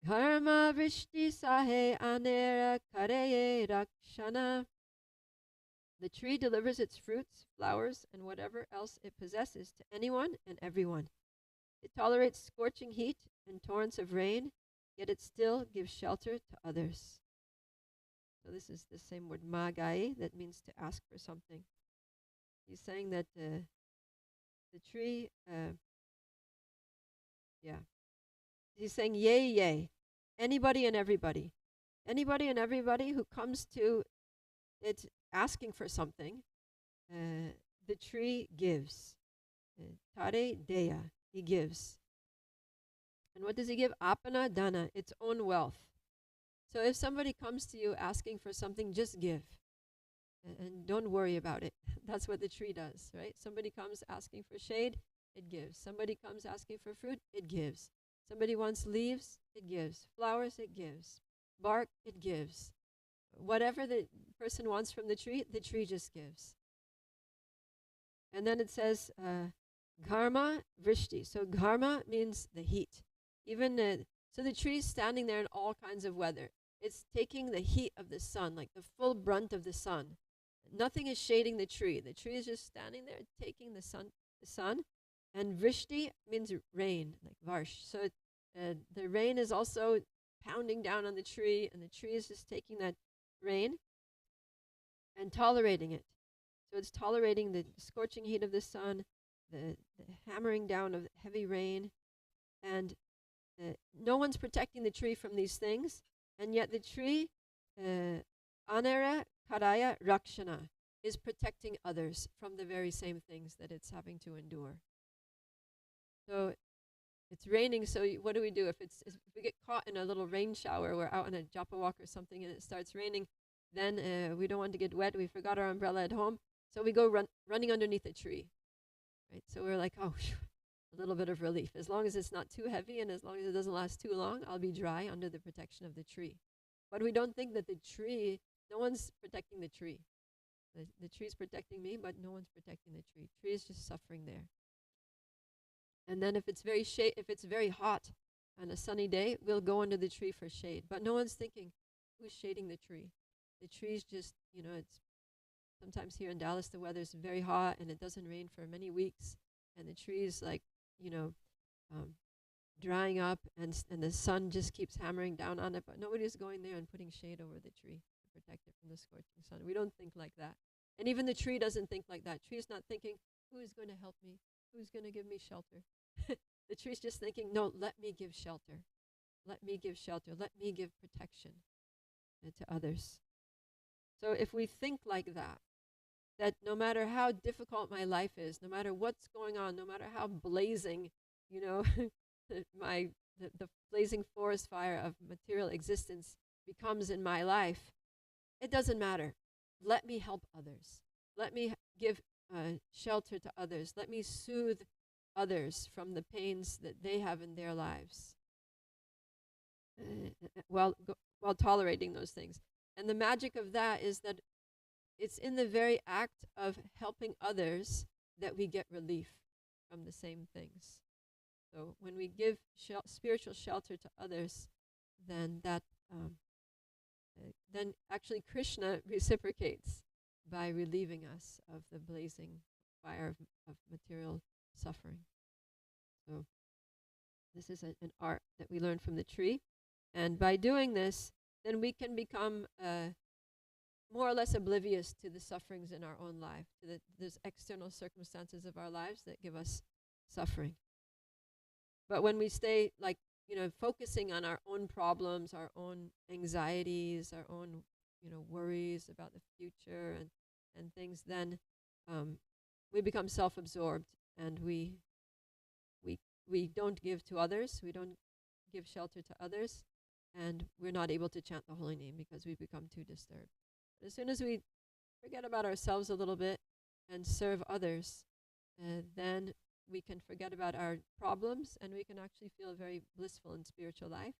karma vrishti sahe anera kareye rakshana. The tree delivers its fruits, flowers, and whatever else it possesses to anyone and everyone. It tolerates scorching heat and torrents of rain, yet it still gives shelter to others. So this is the same word, magai, that means to ask for something. He's saying that the tree, he's saying yay, yay. Anybody and everybody. Anybody and everybody who comes to it asking for something, the tree gives. Tare deya, he gives. And what does he give? Apana dana, its own wealth. So if somebody comes to you asking for something, just give. And don't worry about it. That's what the tree does, right? Somebody comes asking for shade, it gives. Somebody comes asking for fruit, it gives. Somebody wants leaves, it gives. Flowers, it gives. Bark, it gives. Whatever the person wants from the tree just gives. And then it says, Gharma Vrishti. So Gharma means the heat. So the tree's standing there in all kinds of weather. It's taking the heat of the sun, like the full brunt of the sun. Nothing is shading the tree. The tree is just standing there taking the sun. And Vrishti means rain, like Varsh. So the rain is also pounding down on the tree, and the tree is just taking that rain and tolerating it. So it's tolerating the scorching heat of the sun, the hammering down of heavy rain, and no one's protecting the tree from these things, and yet the tree, anera karaya rakshana, is protecting others from the very same things that it's having to endure. So it's raining, so what do? If we get caught in a little rain shower, we're out on a japa walk or something and it starts raining, then we don't want to get wet, we forgot our umbrella at home, so we go running underneath a tree, right? So we're like, oh, a little bit of relief. As long as it's not too heavy and as long as it doesn't last too long, I'll be dry under the protection of the tree. But we don't think that the tree, no one's protecting the tree. The tree's protecting me, but no one's protecting the tree. Tree is just suffering there. And then if it's very hot on a sunny day, we'll go under the tree for shade. But no one's thinking, who's shading the tree? The tree's just, it's sometimes here in Dallas the weather's very hot and it doesn't rain for many weeks, and the tree's like, drying up, and the sun just keeps hammering down on it, but nobody's going there and putting shade over the tree to protect it from the scorching sun. We don't think like that. And even the tree doesn't think like that. Tree's not thinking, who is going to help me? Who's going to give me shelter? The tree's just thinking, no, let me give shelter. Let me give shelter. Let me give protection to others. So if we think like that no matter how difficult my life is, no matter what's going on, no matter how blazing, the blazing forest fire of material existence becomes in my life, it doesn't matter. Let me help others. Let me give shelter to others. Let me soothe others from the pains that they have in their lives, while tolerating those things. And the magic of that is that it's in the very act of helping others that we get relief from the same things. So when we give spiritual shelter to others, then then actually Krishna reciprocates by relieving us of the blazing fire of material suffering. So this is an art that we learn from the tree, and by doing this, then we can become more or less oblivious to the sufferings in our own life, to those external circumstances of our lives that give us suffering. But when we stay focusing on our own problems, our own anxieties, our own worries about the future and things, then we become self-absorbed, and we don't give to others, we don't give shelter to others, and we're not able to chant the holy name because we become too disturbed. But as soon as we forget about ourselves a little bit and serve others, then we can forget about our problems and we can actually feel very blissful in spiritual life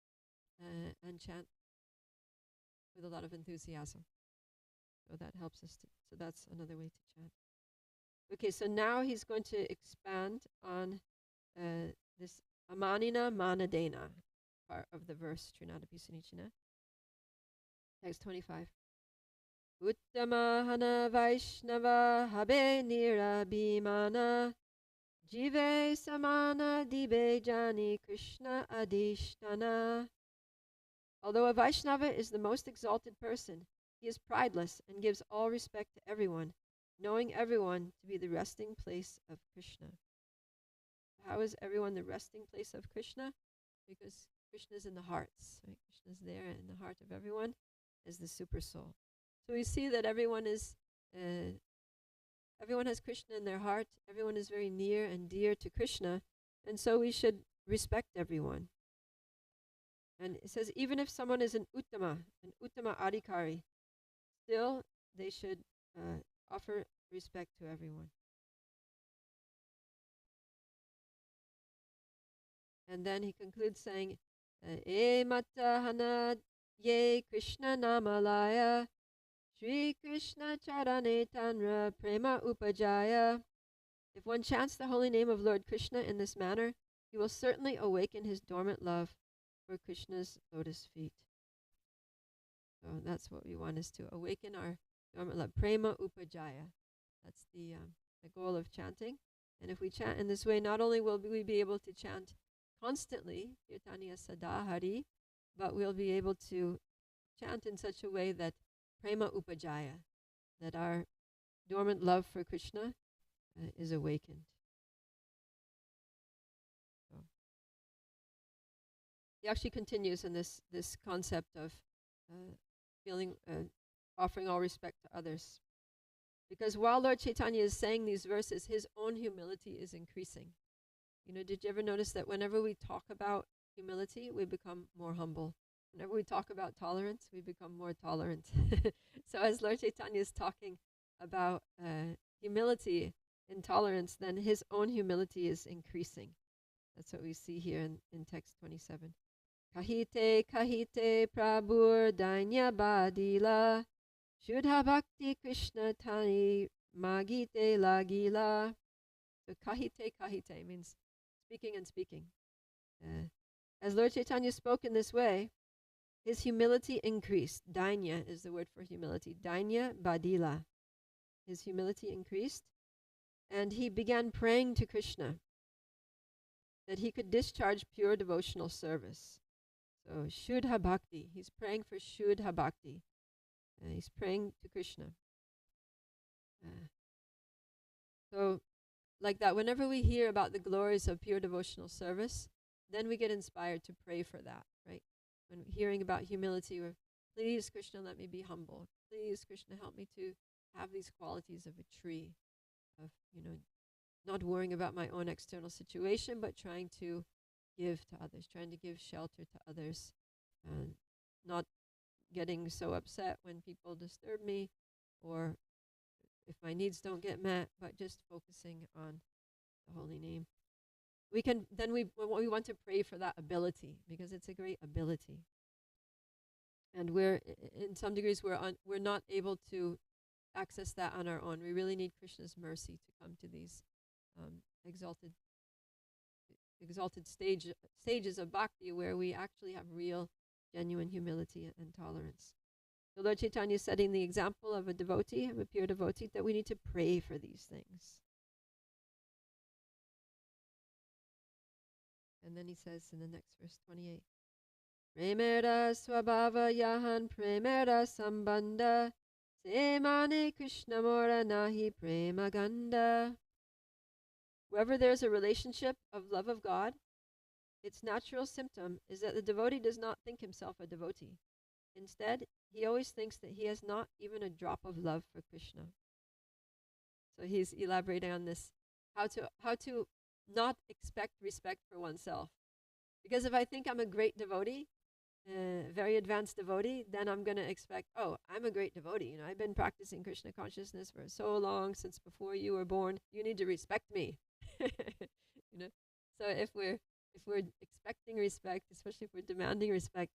and chant with a lot of enthusiasm. So that helps us to, so that's another way to chant. Okay, so now he's going to expand on this Amanina Manadena part of the verse, Trinadapi Sunichina. Text 25. Uttama Hana Vaishnava Habe Nirabhimana Jive Samana Dibe Jani Krishna Adishtana. Although a Vaishnava is the most exalted person, he is prideless and gives all respect to everyone, knowing everyone to be the resting place of Krishna. How is everyone the resting place of Krishna? Because Krishna is in the hearts. Right? Krishna is there in the heart of everyone as the super soul. So we see that everyone has Krishna in their heart. Everyone is very near and dear to Krishna, and so we should respect everyone. And it says even if someone is an uttama adhikari, still they should offer respect to everyone. And then he concludes saying, E matta hana ye Krishna namalaya Shri Krishna charane tanra prema upajaya. If one chants the holy name of Lord Krishna in this manner, he will certainly awaken his dormant love for Krishna's lotus feet. So that's what we want, is to awaken our dormant love. Prema upajaya. That's the goal of chanting. And if we chant in this way, not only will we be able to chant constantly, Kirtaniya Sadahari, but we'll be able to chant in such a way that Prema Upajaya, that our dormant love for Krishna is awakened. So. He actually continues in this concept of offering all respect to others. Because while Lord Chaitanya is saying these verses, his own humility is increasing. You know, did you ever notice that whenever we talk about humility, we become more humble? Whenever we talk about tolerance, we become more tolerant. So as Lord Chaitanya is talking about humility and tolerance, then his own humility is increasing. That's what we see here in text 27. Kahite kahite prabhur dainya badila Shudha bhakti Krishna tani magite lagila. So kahite means speaking and speaking. As Lord Chaitanya spoke in this way, his humility increased. Dainya is the word for humility. Dainya badila. His humility increased, and he began praying to Krishna that he could discharge pure devotional service. So Shudha bhakti. He's praying for Shudha bhakti. He's praying to Krishna. So like that, whenever we hear about the glories of pure devotional service, then we get inspired to pray for that, right? When hearing about humility, we're, please Krishna, let me be humble. Please Krishna, help me to have these qualities of a tree, of, not worrying about my own external situation, but trying to give to others, trying to give shelter to others, and not getting so upset when people disturb me or if my needs don't get met, but just focusing on the holy name. We want to pray for that ability, because it's a great ability. And we're, in some degrees, we're not able to access that on our own. We really need Krishna's mercy to come to these exalted stages of bhakti where we actually have real, genuine humility and tolerance. So Lord Chaitanya is setting the example of a devotee, of a pure devotee, that we need to pray for these things. And then he says in the next verse 28, Premera swabhava yahan premera sambandha semane Krishna mora nahi prema ganda. Wherever there's a relationship of love of God, its natural symptom is that the devotee does not think himself a devotee. Instead, he always thinks that he has not even a drop of love for Krishna. So he's elaborating on this, how to not expect respect for oneself. Because if I think I'm a great devotee, very advanced devotee, then I'm going to expect, oh, I'm a great devotee. I've been practicing Krishna consciousness for so long, since before you were born. You need to respect me. you know. So if we're expecting respect, especially if we're demanding respect,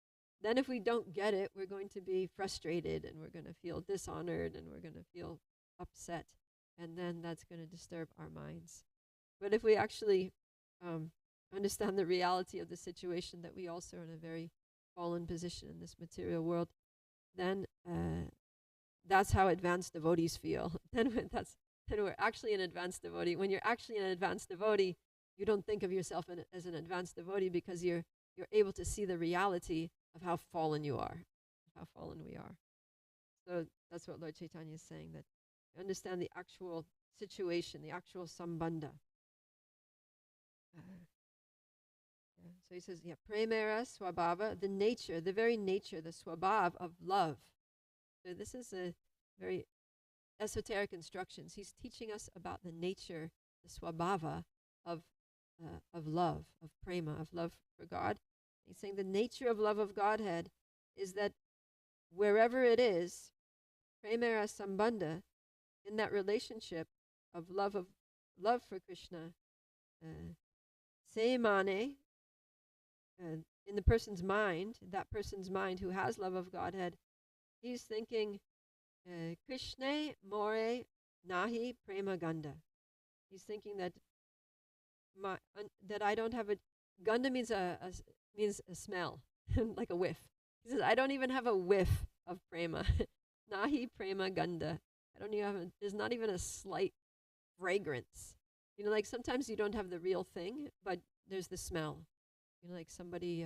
then if we don't get it, we're going to be frustrated, and we're going to feel dishonored, and we're going to feel upset, and then that's going to disturb our minds. But if we actually understand the reality of the situation, that we also are in a very fallen position in this material world, then that's how advanced devotees feel. then we're actually an advanced devotee. When you're actually an advanced devotee, you don't think of yourself as an advanced devotee, because you're able to see the reality of how fallen you are, how fallen we are. So that's what Lord Chaitanya is saying, that you understand the actual situation, the actual sambandha. So he says, premera swabhava, the nature, the very nature, the swabhav of love. So this is a very esoteric instructions. He's teaching us about the nature, the swabhava of love, of prema, of love for God. He's saying the nature of love of Godhead is that wherever it is, premera sambandha, in that relationship of love for Krishna, semane, in the person's mind, that person's mind who has love of Godhead, he's thinking, Krishna more nahi prema ganda. He's thinking that that I don't have a ganda means means a smell, like a whiff. He says I don't even have a whiff of prema. Nahi prema ganda. I don't even have there's not even a slight fragrance. Like sometimes you don't have the real thing, but there's the smell. Like somebody's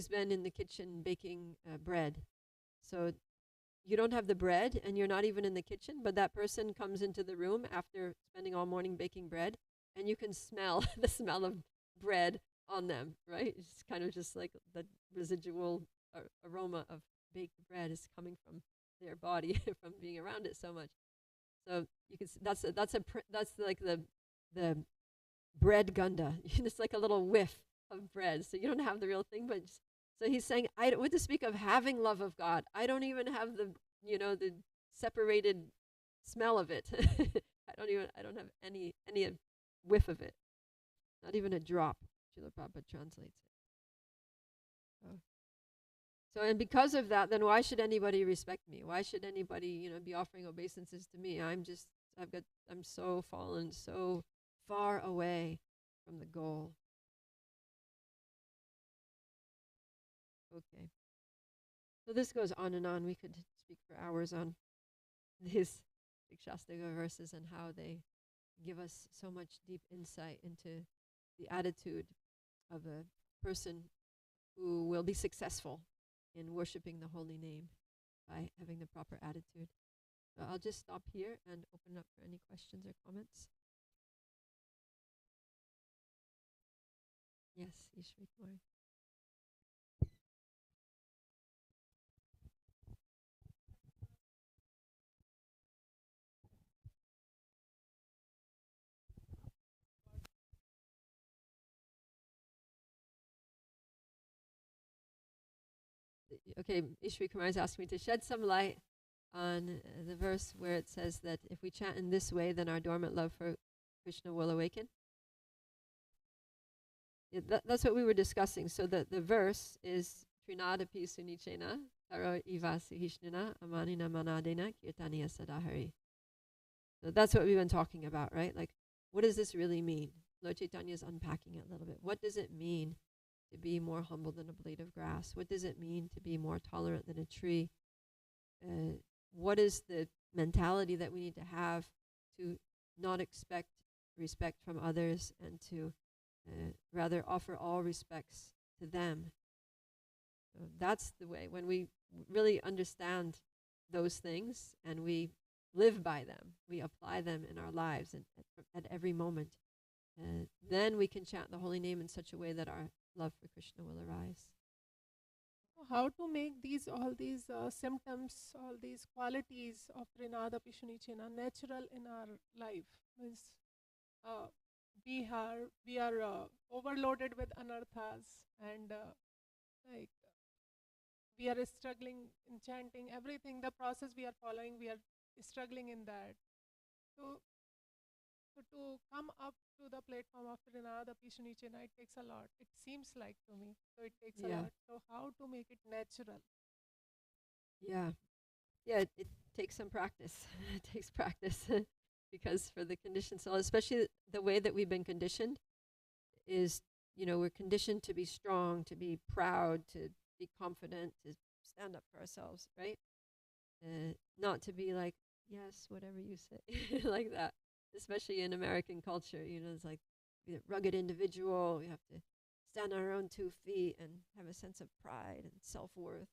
been in the kitchen baking bread. So you don't have the bread, and you're not even in the kitchen, but that person comes into the room after spending all morning baking bread, and you can smell the smell of bread on them, right? It's kind of just like the residual aroma of baked bread is coming from their body from being around it so much. So you can that's like the bread ganda. It's like a little whiff of bread. So you don't have the real thing, but so he's saying, with the speak of having love of God, I don't even have the the separated smell of it. I don't have any whiff of it. Not even a drop. Srila Prabhupada translates it. So and because of that, then why should anybody respect me? Why should anybody, be offering obeisances to me? I'm so fallen, so far away from the goal. Okay. So this goes on and on. We could speak for hours on these Shastika verses and how they give us so much deep insight into the attitude of a person who will be successful in worshiping the holy name by having the proper attitude. So I'll just stop here and open up for any questions or comments. Yes, Ishri Kumar. Okay, Ishri Kumar is asking me to shed some light on the verse where it says that if we chant in this way, then our dormant love for Krishna will awaken. Yeah, that's what we were discussing. So the verse is Trinadapi Sunichena Taro Ivasi Hishnina Amanina Manadena Kirtaniya Sadahari. So that's what we've been talking about, right? Like, what does this really mean? Lord Chaitanya is unpacking it a little bit. What does it mean to be more humble than a blade of grass? What does it mean to be more tolerant than a tree? What is the mentality that we need to have to not expect respect from others and to rather offer all respects to them? So that's the way. When we really understand those things and we live by them, we apply them in our lives and at every moment, then we can chant the holy name in such a way that our love for Krishna will arise. How to make all these symptoms, all these qualities of Trinada Pishunichena natural in our life? Means we are overloaded with anarthas, and like we are struggling in chanting, everything, the process we are following, we are struggling in that. So, so to come up to the platform of Rinada Pishunichena, it takes a lot. It seems like to me. So it takes a Yeah. lot. So how to make it natural? Yeah. Yeah, it takes some practice. It takes practice because for the conditioned soul, especially the way that we've been conditioned is, we're conditioned to be strong, to be proud, to be confident, to stand up for ourselves, right? Not to be like, yes, whatever you say, like that. Especially in American culture, it's like be a rugged individual. We have to stand on our own 2 feet and have a sense of pride and self-worth,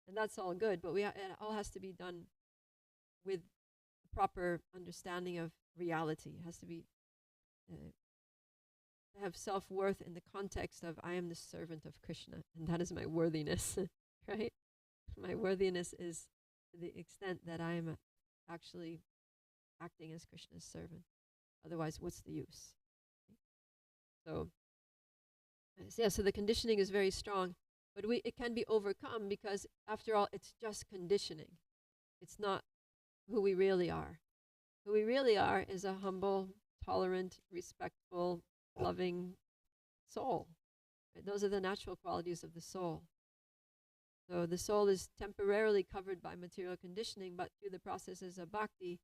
and that's all good. But it all has to be done with a proper understanding of reality. It has to be to have self-worth in the context of I am the servant of Krishna, and that is my worthiness, right? My worthiness is to the extent that I am actually acting as Krishna's servant. Otherwise, what's the use? So the conditioning is very strong, but it can be overcome because, after all, it's just conditioning. It's not who we really are. Who we really are is a humble, tolerant, respectful, loving soul. Right? Those are the natural qualities of the soul. So the soul is temporarily covered by material conditioning, but through the processes of bhakti,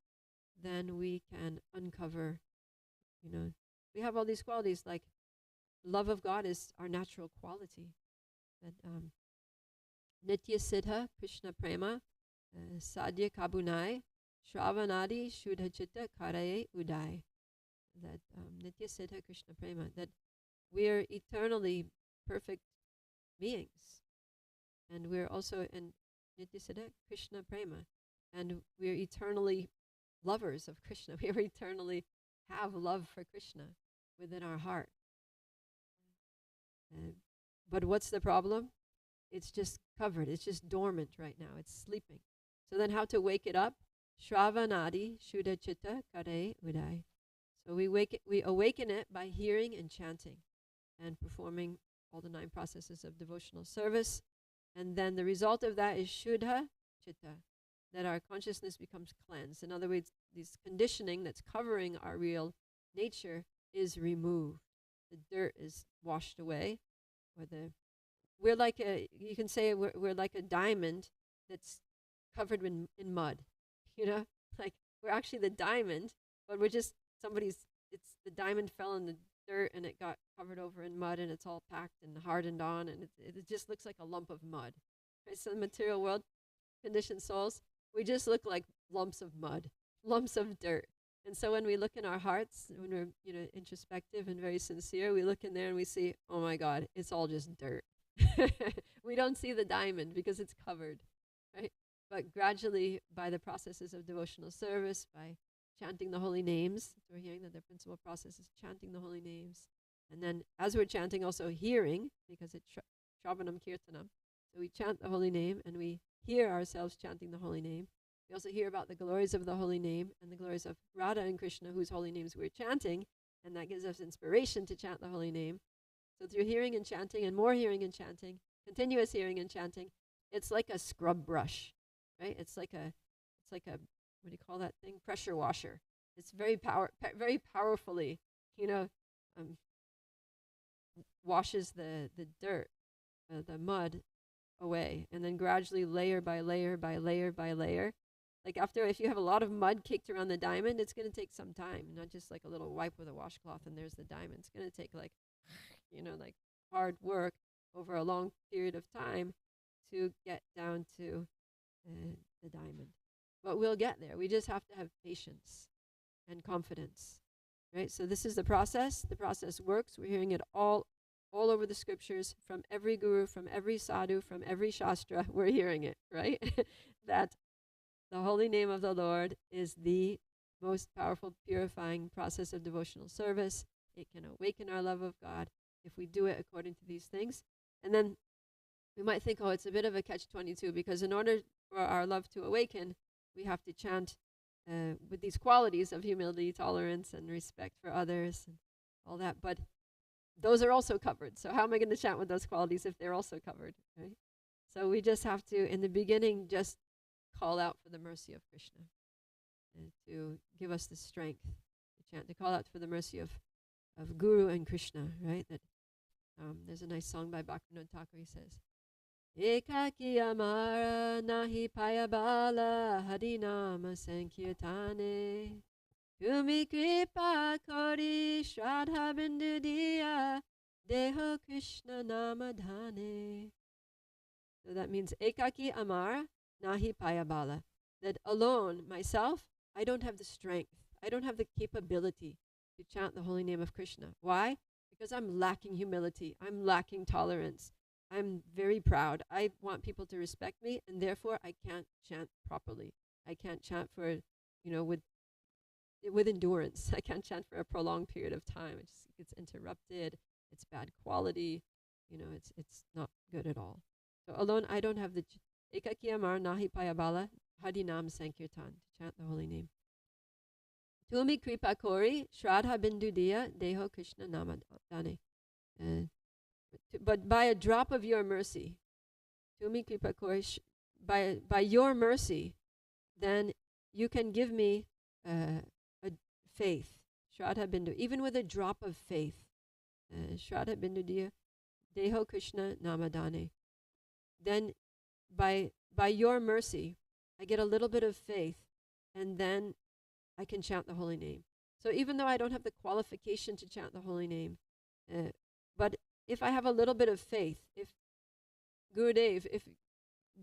then we can uncover, we have all these qualities, like love of God is our natural quality. Nitya Siddha Krishna Prema Sadhya Kabunai Shravanadi Shuddha Chitta Karaye Uday. That Nitya Siddha Krishna Prema, that we're eternally perfect beings. And we're also in Nitya Siddha Krishna Prema. And we're eternally lovers of Krishna. We eternally have love for Krishna within our heart. But what's the problem? It's just covered. It's just dormant right now. It's sleeping. So then how to wake it up? Shravanadi Shuddha Chitta Kare Uday. So we awaken it by hearing and chanting and performing all the 9 processes of devotional service. And then the result of that is Shuddha Chitta, that our consciousness becomes cleansed. In other words, this conditioning that's covering our real nature is removed. The dirt is washed away. We're like you can say we're like a diamond that's covered in mud. Like we're actually the diamond, but we're just the diamond fell in the dirt and it got covered over in mud and it's all packed and hardened on, and it just looks like a lump of mud. Right? So the material world, conditioned souls, we just look like lumps of mud, lumps of dirt. And so when we look in our hearts, when we're introspective and very sincere, we look in there and we see, oh my God, it's all just dirt. We don't see the diamond because it's covered, right? But gradually, by the processes of devotional service, by chanting the holy names, we're hearing that the principal process is chanting the holy names. And then as we're chanting, also hearing, because it's Shravanam Kirtanam. So we chant the holy name and we hear ourselves chanting the holy name. We also hear about the glories of the holy name and the glories of Radha and Krishna, whose holy names we're chanting, and that gives us inspiration to chant the holy name. So through hearing and chanting and more hearing and chanting, continuous hearing and chanting, it's like a scrub brush, right? It's like a what do you call that thing? Pressure washer. It's very powerfully, washes the dirt, the mud away, and then gradually layer by layer by layer by layer. Like if you have a lot of mud caked around the diamond, it's going to take some time, not just like a little wipe with a washcloth and there's the diamond. It's going to take like hard work over a long period of time to get down to the diamond. But we'll get there. We just have to have patience and confidence, right? So this is the process. The process works. We're hearing it all over the scriptures, from every guru, from every sadhu, from every shastra. We're hearing it, right? That the holy name of the Lord is the most powerful, purifying process of devotional service. It can awaken our love of God if we do it according to these things. And then we might think, oh, it's a bit of a catch-22, because in order for our love to awaken, we have to chant with these qualities of humility, tolerance, and respect for others, and all that. But those are also covered. So how am I going to chant with those qualities if they're also covered, right? So we just have to, in the beginning, just call out for the mercy of Krishna and to give us the strength to chant, to call out for the mercy of Guru and Krishna, right? That there's a nice song by Bhaktivinoda Thakur. He says, Ekaki amara nahi payabala harinama sankirtane Kumi kripa kori shraddha bindu diya deho Krishna namadhane. So that means ekaki amara nahi payabala. That alone, myself, I don't have the strength. I don't have the capability to chant the holy name of Krishna. Why? Because I'm lacking humility. I'm lacking tolerance. I'm very proud. I want people to respect me, and therefore I can't chant properly. I can't chant for, with endurance. I can't chant for a prolonged period of time. It just gets interrupted. It's bad quality. It's not good at all. So alone, I don't have the ekaki amar nahi payabala hadinam sankirtan, to chant the holy name. Tumi kripa kori shraddha bindu diya deho Krishna namadane. But by a drop of your mercy, Tumi kripa kori, by your mercy, then you can give me a faith, Shraddha Bindu, even with a drop of faith. Shraddha Bindu Diya, Deho Krishna Namadane. Then by your mercy, I get a little bit of faith, and then I can chant the holy name. So even though I don't have the qualification to chant the holy name, but if I have a little bit of faith, if Gurudev, if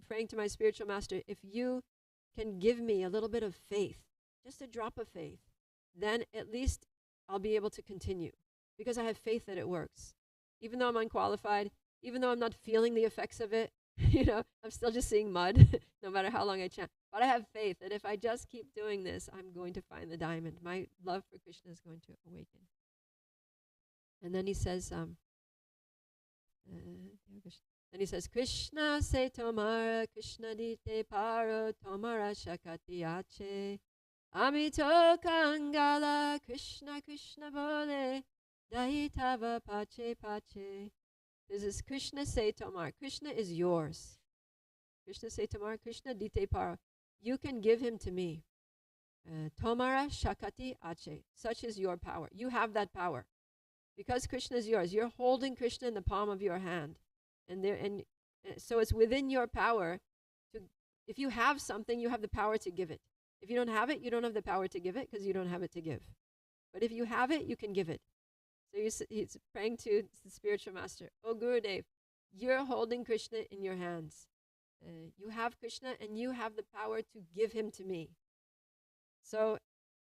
praying to my spiritual master, if you can give me a little bit of faith, just a drop of faith, then at least I'll be able to continue because I have faith that it works. Even though I'm unqualified, even though I'm not feeling the effects of it, I'm still just seeing mud no matter how long I chant. But I have faith that if I just keep doing this, I'm going to find the diamond. My love for Krishna is going to awaken. And then he says, Krishna se tomara, Krishna dite paro, tomara shakati ache. Amito Kangala, Krishna Krishna bole, Dahitava pache pache. This is Krishna se tomar. Krishna is yours. Krishna se tomar, Krishna dite paro. You can give him to me. Tomara shakati ache. Such is your power. You have that power. Because Krishna is yours. You're holding Krishna in the palm of your hand. And so it's within your power to, if you have something, you have the power to give it. If you don't have it, you don't have the power to give it because you don't have it to give. But if you have it, you can give it. So he's praying to the spiritual master. Oh, Gurudev, you're holding Krishna in your hands. You have Krishna and you have the power to give him to me. So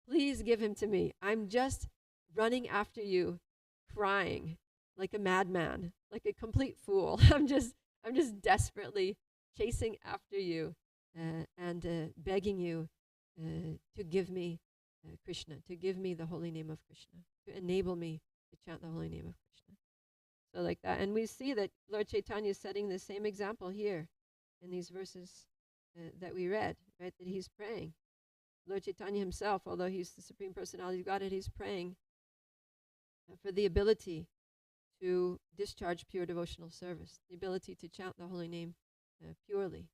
please give him to me. I'm just running after you, crying like a madman, like a complete fool. I'm just desperately chasing after you and begging you to give me Krishna, to give me the holy name of Krishna, to enable me to chant the holy name of Krishna. So like that. And we see that Lord Chaitanya is setting the same example here in these verses that we read, right? That he's praying. Lord Chaitanya himself, although he's the Supreme Personality of Godhead, he's praying for the ability to discharge pure devotional service, the ability to chant the holy name purely,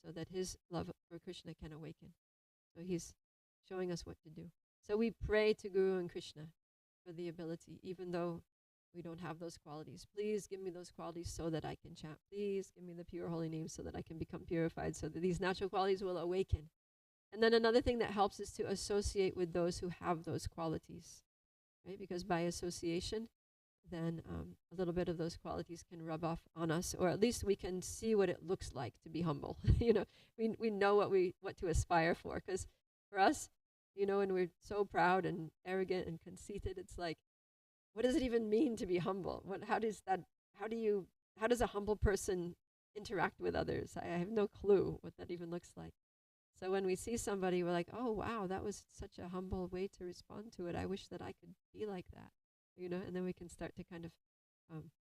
so that his love for Krishna can awaken. So he's showing us what to do. So we pray to Guru and Krishna for the ability, even though we don't have those qualities. Please give me those qualities so that I can chant. Please give me the pure holy name so that I can become purified, so that these natural qualities will awaken. And then another thing that helps is to associate with those who have those qualities, right? Because by association, then a little bit of those qualities can rub off on us, or at least we can see what it looks like to be humble. We know what to aspire for. Because for us, when we're so proud and arrogant and conceited, it's like, what does it even mean to be humble? How does a humble person interact with others? I have no clue what that even looks like. So when we see somebody, we're like, oh wow, that was such a humble way to respond to it. I wish that I could be like that, and then we can start to kind of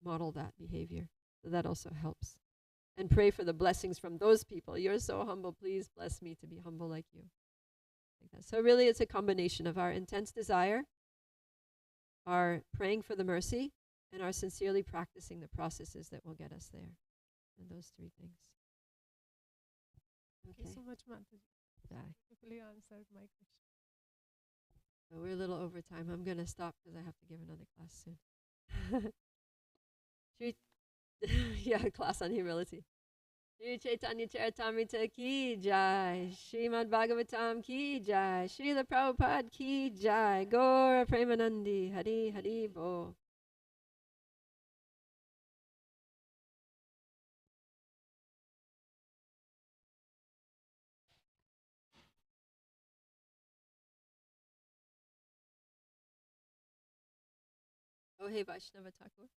model that behavior. So that also helps. And pray for the blessings from those people. You're so humble, please bless me to be humble like you. Like that. So really it's a combination of our intense desire, our praying for the mercy, and our sincerely practicing the processes that will get us there. And those three things. Thank you Okay. so much, Mataji. Bye. Beautifully answered my question. So we're a little over time. I'm going to stop because I have to give another class soon. Shri, yeah, class on humility. Shri Chaitanya Charitamrita ki jai, Srimad Bhagavatam ki jai, Srila Prabhupada ki jai, Gaura Premanandi, Hari Hari Bo. Oh, hey, Vaishnava Thakur.